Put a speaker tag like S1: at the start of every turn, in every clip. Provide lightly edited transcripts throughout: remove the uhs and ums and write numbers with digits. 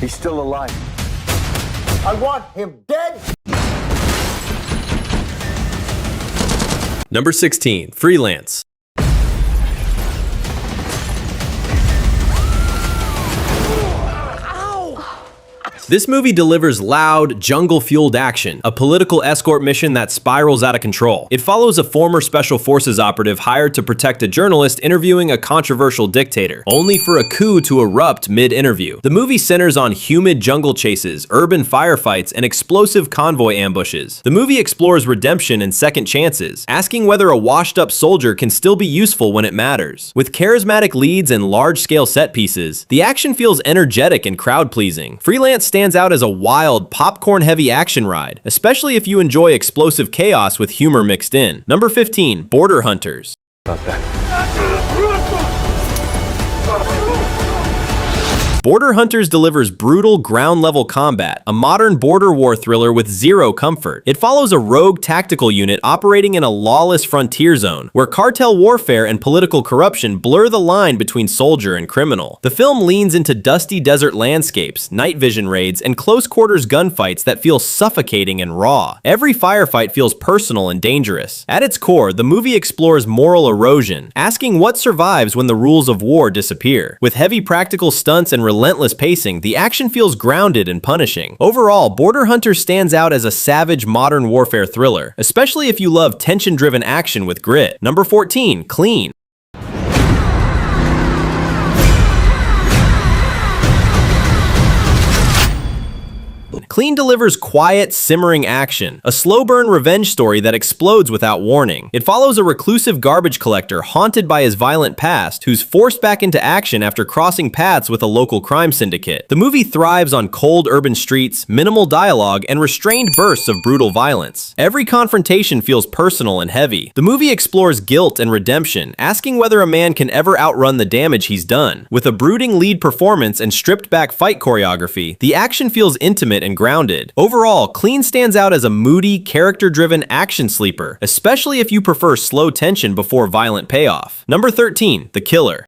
S1: He's still alive. I want him dead!
S2: Number 16. Freelance. This movie delivers loud, jungle-fueled action, a political escort mission that spirals out of control. It follows a former Special Forces operative hired to protect a journalist interviewing a controversial dictator, only for a coup to erupt mid-interview. The movie centers on humid jungle chases, urban firefights, and explosive convoy ambushes. The movie explores redemption and second chances, asking whether a washed-up soldier can still be useful when it matters. With charismatic leads and large-scale set pieces, the action feels energetic and crowd-pleasing. Freelance stands out as a wild, popcorn-heavy action ride, especially if you enjoy explosive chaos with humor mixed in. Number 15. Border Hunters.
S1: About that.
S2: Border Hunters delivers brutal ground-level combat, a modern border war thriller with zero comfort. It follows a rogue tactical unit operating in a lawless frontier zone, where cartel warfare and political corruption blur the line between soldier and criminal. The film leans into dusty desert landscapes, night vision raids, and close-quarters gunfights that feel suffocating and raw. Every firefight feels personal and dangerous. At its core, the movie explores moral erosion, asking what survives when the rules of war disappear. With heavy practical stunts and relentless pacing, the action feels grounded and punishing. Overall, Border Hunter stands out as a savage modern warfare thriller, especially if you love tension-driven action with grit. Number 14. Clean. Clean delivers quiet, simmering action, a slow-burn revenge story that explodes without warning. It follows a reclusive garbage collector haunted by his violent past who's forced back into action after crossing paths with a local crime syndicate. The movie thrives on cold urban streets, minimal dialogue, and restrained bursts of brutal violence. Every confrontation feels personal and heavy. The movie explores guilt and redemption, asking whether a man can ever outrun the damage he's done. With a brooding lead performance and stripped-back fight choreography, the action feels intimate and grounded. Overall, Clean stands out as a moody, character-driven action sleeper, especially if you prefer slow tension before violent payoff. Number 13. The Killer.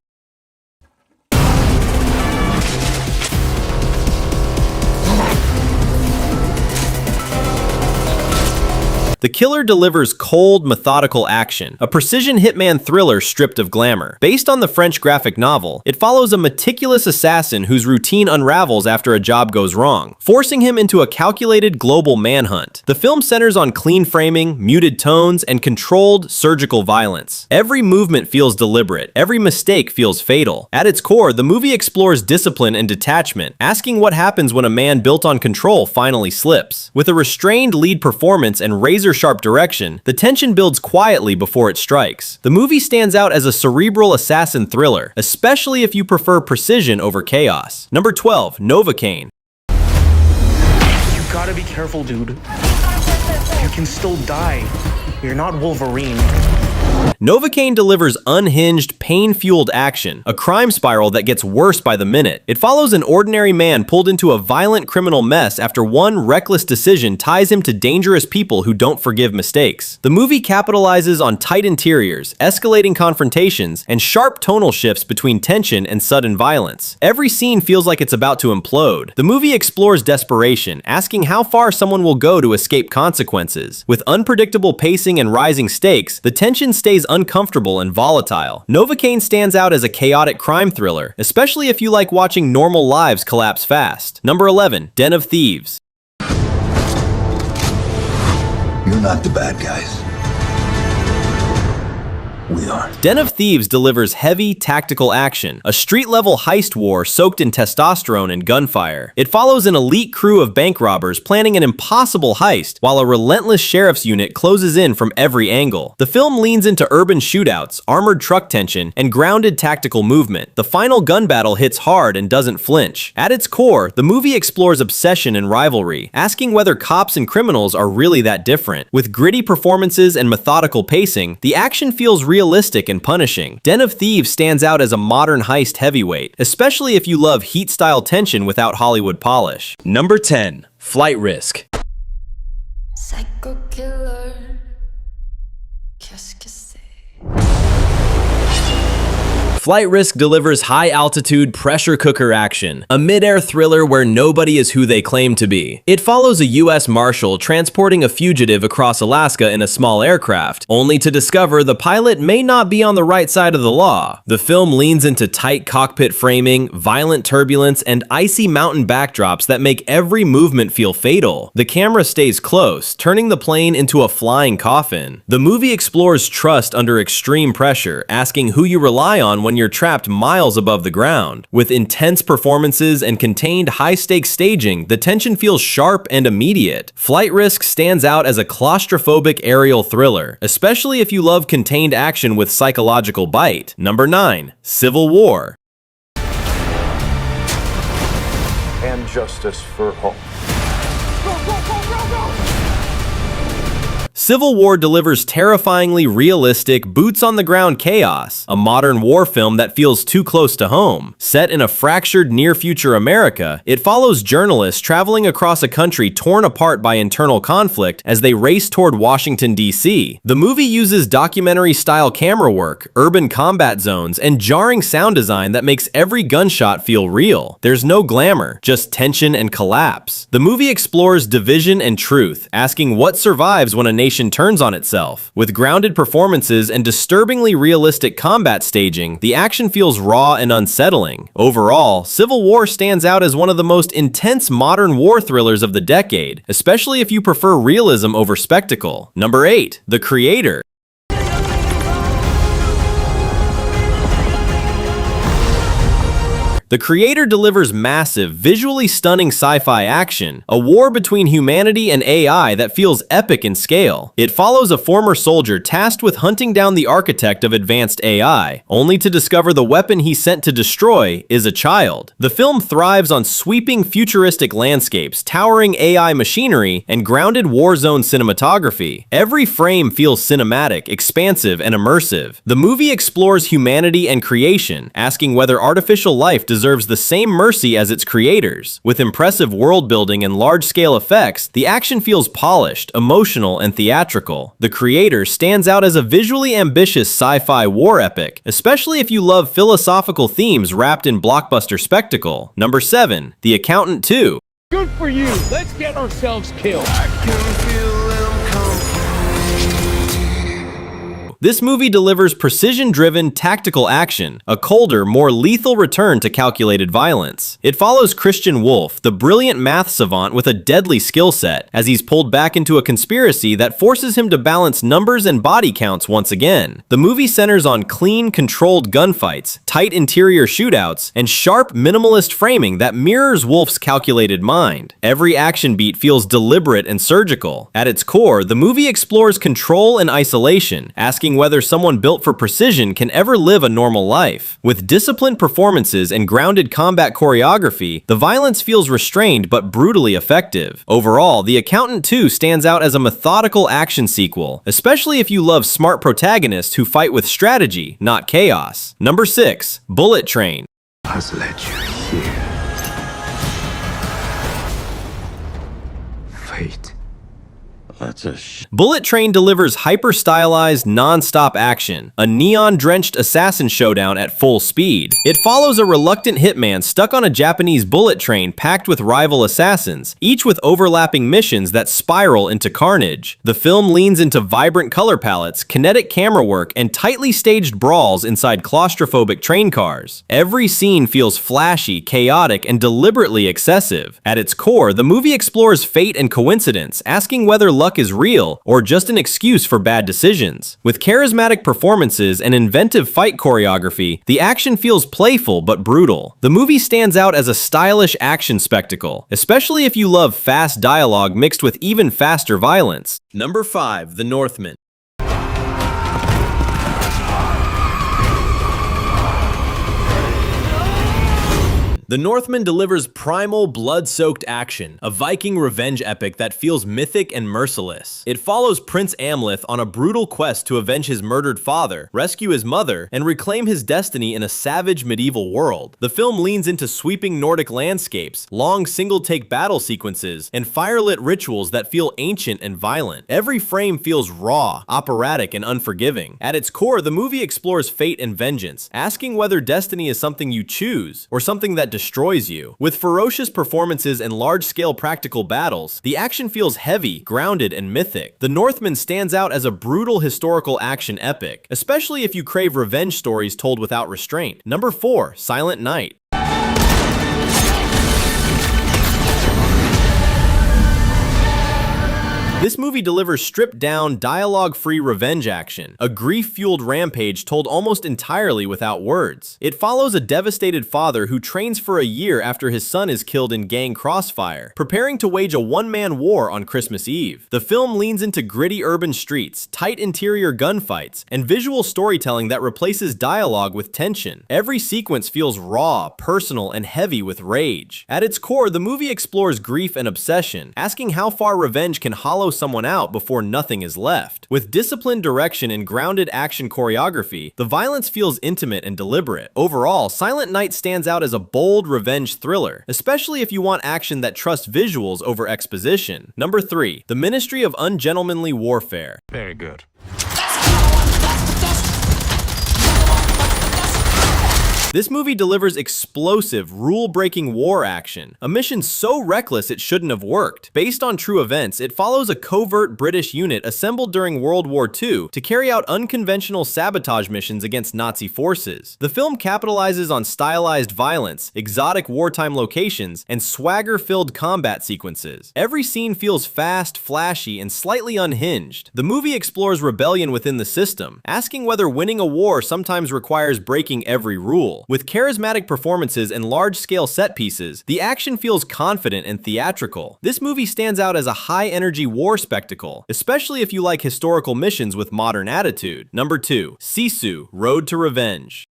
S2: The Killer delivers cold, methodical action, a precision hitman thriller stripped of glamour. Based on the French graphic novel, it follows a meticulous assassin whose routine unravels after a job goes wrong, forcing him into a calculated global manhunt. The film centers on clean framing, muted tones, and controlled, surgical violence. Every movement feels deliberate, every mistake feels fatal. At its core, the movie explores discipline and detachment, asking what happens when a man built on control finally slips. With a restrained lead performance and razor-sharp direction, the tension builds quietly before it strikes. The movie stands out as a cerebral assassin thriller, especially if you prefer precision over chaos. Number 12. Novacane.
S3: You gotta be careful, dude. You can still die. You're not Wolverine.
S2: Novacane delivers unhinged, pain-fueled action, a crime spiral that gets worse by the minute. It follows an ordinary man pulled into a violent criminal mess after one reckless decision ties him to dangerous people who don't forgive mistakes. The movie capitalizes on tight interiors, escalating confrontations, and sharp tonal shifts between tension and sudden violence. Every scene feels like it's about to implode. The movie explores desperation, asking how far someone will go to escape consequences. With unpredictable pacing and rising stakes, the tension stays uncomfortable and volatile. Novacane stands out as a chaotic crime thriller, especially if you like watching normal lives collapse fast. Number 11. Den of Thieves.
S4: You're not the bad guys. We are.
S2: Den of Thieves delivers heavy, tactical action, a street-level heist war soaked in testosterone and gunfire. It follows an elite crew of bank robbers planning an impossible heist, while a relentless sheriff's unit closes in from every angle. The film leans into urban shootouts, armored truck tension, and grounded tactical movement. The final gun battle hits hard and doesn't flinch. At its core, the movie explores obsession and rivalry, asking whether cops and criminals are really that different. With gritty performances and methodical pacing, the action feels realistic and punishing. Den of Thieves stands out as a modern heist heavyweight, especially if you love heat-style tension without Hollywood polish. Number 10. Flight Risk.
S5: Psycho killer. Qu'est-ce que c'est?
S2: Flight Risk delivers high-altitude pressure cooker action, a mid-air thriller where nobody is who they claim to be. It follows a U.S. Marshal transporting a fugitive across Alaska in a small aircraft, only to discover the pilot may not be on the right side of the law. The film leans into tight cockpit framing, violent turbulence, and icy mountain backdrops that make every movement feel fatal. The camera stays close, turning the plane into a flying coffin. The movie explores trust under extreme pressure, asking who you rely on when you're trapped miles above the ground. With intense performances and contained high-stakes staging, the tension feels sharp and immediate. Flight Risk stands out as a claustrophobic aerial thriller, especially if you love contained action with psychological bite. Number 9. Civil War.
S1: And justice for hope.
S2: Civil War delivers terrifyingly realistic, boots-on-the-ground chaos, a modern war film that feels too close to home. Set in a fractured near-future America, it follows journalists traveling across a country torn apart by internal conflict as they race toward Washington, D.C. The movie uses documentary-style camera work, urban combat zones, and jarring sound design that makes every gunshot feel real. There's no glamour, just tension and collapse. The movie explores division and truth, asking what survives when a nation turns on itself. With grounded performances and disturbingly realistic combat staging, the action feels raw and unsettling. Overall, Civil War stands out as one of the most intense modern war thrillers of the decade, especially if you prefer realism over spectacle. Number 8. The Creator. The Creator delivers massive, visually stunning sci-fi action, a war between humanity and AI that feels epic in scale. It follows a former soldier tasked with hunting down the architect of advanced AI, only to discover the weapon he sent to destroy is a child. The film thrives on sweeping futuristic landscapes, towering AI machinery, and grounded war zone cinematography. Every frame feels cinematic, expansive, and immersive. The movie explores humanity and creation, asking whether artificial life deserves the same mercy as its creators. With impressive world building and large-scale effects, the action feels polished, emotional, and theatrical. The Creator stands out as a visually ambitious sci-fi war epic, especially if you love philosophical themes wrapped in blockbuster spectacle. Number 7. The Accountant 2.
S6: Good for you. Let's get ourselves killed.
S2: This movie delivers precision-driven, tactical action, a colder, more lethal return to calculated violence. It follows Christian Wolff, the brilliant math savant with a deadly skill set, as he's pulled back into a conspiracy that forces him to balance numbers and body counts once again. The movie centers on clean, controlled gunfights, tight interior shootouts, and sharp, minimalist framing that mirrors Wolff's calculated mind. Every action beat feels deliberate and surgical. At its core, the movie explores control and isolation, asking whether someone built for precision can ever live a normal life. With disciplined performances and grounded combat choreography, the violence feels restrained but brutally effective. Overall, The Accountant 2 stands out as a methodical action sequel, especially if you love smart protagonists who fight with strategy, not chaos. Number 6. Bullet Train.
S4: Has led you here. Fate.
S2: Bullet Train delivers hyper-stylized, non-stop action, a neon-drenched assassin showdown at full speed. It follows a reluctant hitman stuck on a Japanese bullet train packed with rival assassins, each with overlapping missions that spiral into carnage. The film leans into vibrant color palettes, kinetic camera work, and tightly staged brawls inside claustrophobic train cars. Every scene feels flashy, chaotic, and deliberately excessive. At its core, the movie explores fate and coincidence, asking whether luck is real or just an excuse for bad decisions. With charismatic performances and inventive fight choreography, the action feels playful but brutal. The movie stands out as a stylish action spectacle, especially if you love fast dialogue mixed with even faster violence. Number 5. The Northman. The Northman delivers primal, blood-soaked action, a Viking revenge epic that feels mythic and merciless. It follows Prince Amleth on a brutal quest to avenge his murdered father, rescue his mother, and reclaim his destiny in a savage medieval world. The film leans into sweeping Nordic landscapes, long single-take battle sequences, and firelit rituals that feel ancient and violent. Every frame feels raw, operatic, and unforgiving. At its core, the movie explores fate and vengeance, asking whether destiny is something you choose or something that destroys you. With ferocious performances and large-scale practical battles, the action feels heavy, grounded, and mythic. The Northman stands out as a brutal historical action epic, especially if you crave revenge stories told without restraint. Number 4, Silent Night. This movie delivers stripped-down, dialogue-free revenge action, a grief-fueled rampage told almost entirely without words. It follows a devastated father who trains for a year after his son is killed in gang crossfire, preparing to wage a one-man war on Christmas Eve. The film leans into gritty urban streets, tight interior gunfights, and visual storytelling that replaces dialogue with tension. Every sequence feels raw, personal, and heavy with rage. At its core, the movie explores grief and obsession, asking how far revenge can hollow someone out before nothing is left. With disciplined direction and grounded action choreography, the violence feels intimate and deliberate. Overall, Silent Night stands out as a bold revenge thriller, especially if you want action that trusts visuals over exposition. Number 3, The Ministry of Ungentlemanly Warfare.
S6: Very good.
S2: This movie delivers explosive, rule-breaking war action, a mission so reckless it shouldn't have worked. Based on true events, it follows a covert British unit assembled during World War II to carry out unconventional sabotage missions against Nazi forces. The film capitalizes on stylized violence, exotic wartime locations, and swagger-filled combat sequences. Every scene feels fast, flashy, and slightly unhinged. The movie explores rebellion within the system, asking whether winning a war sometimes requires breaking every rule. With charismatic performances and large-scale set pieces, the action feels confident and theatrical. This movie stands out as a high-energy war spectacle, especially if you like historical missions with modern attitude. Number 2, Sisu, Road to Revenge.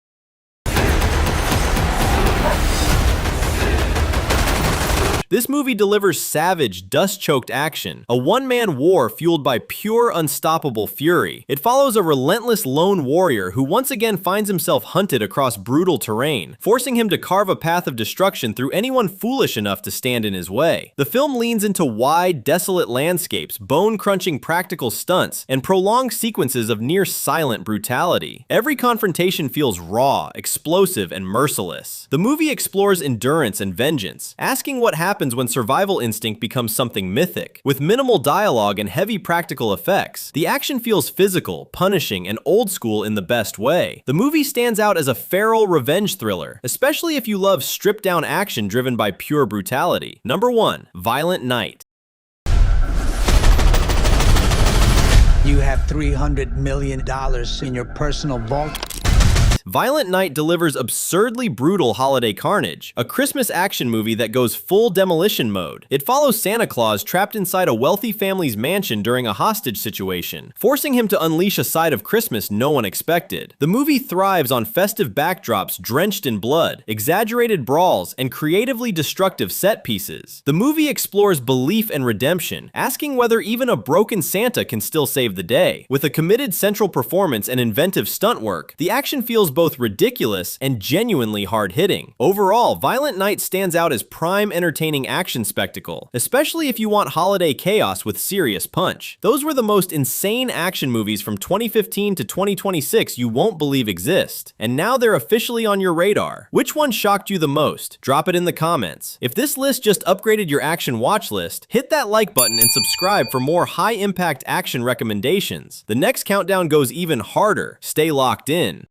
S2: This movie delivers savage, dust-choked action, a one-man war fueled by pure, unstoppable fury. It follows a relentless lone warrior who once again finds himself hunted across brutal terrain, forcing him to carve a path of destruction through anyone foolish enough to stand in his way. The film leans into wide, desolate landscapes, bone-crunching practical stunts, and prolonged sequences of near-silent brutality. Every confrontation feels raw, explosive, and merciless. The movie explores endurance and vengeance, asking what happens when survival instinct becomes something mythic. With minimal dialogue and heavy practical effects, the action feels physical, punishing, and old school in the best way. The movie stands out as a feral revenge thriller, especially if you love stripped-down action driven by pure brutality. Number 1, Violent Night.
S7: You have $300 million in your personal vault.
S2: Violent Night delivers absurdly brutal holiday carnage, a Christmas action movie that goes full demolition mode. It follows Santa Claus trapped inside a wealthy family's mansion during a hostage situation, forcing him to unleash a side of Christmas no one expected. The movie thrives on festive backdrops drenched in blood, exaggerated brawls, and creatively destructive set pieces. The movie explores belief and redemption, asking whether even a broken Santa can still save the day. With a committed central performance and inventive stunt work, the action feels both ridiculous and genuinely hard-hitting. Overall, Violent Night stands out as prime entertaining action spectacle, especially if you want holiday chaos with serious punch. Those were the most insane action movies from 2015 to 2026 you won't believe exist, and now they're officially on your radar. Which one shocked you the most? Drop it in the comments. If this list just upgraded your action watch list, hit that like button and subscribe for more high-impact action recommendations. The next countdown goes even harder. Stay locked in.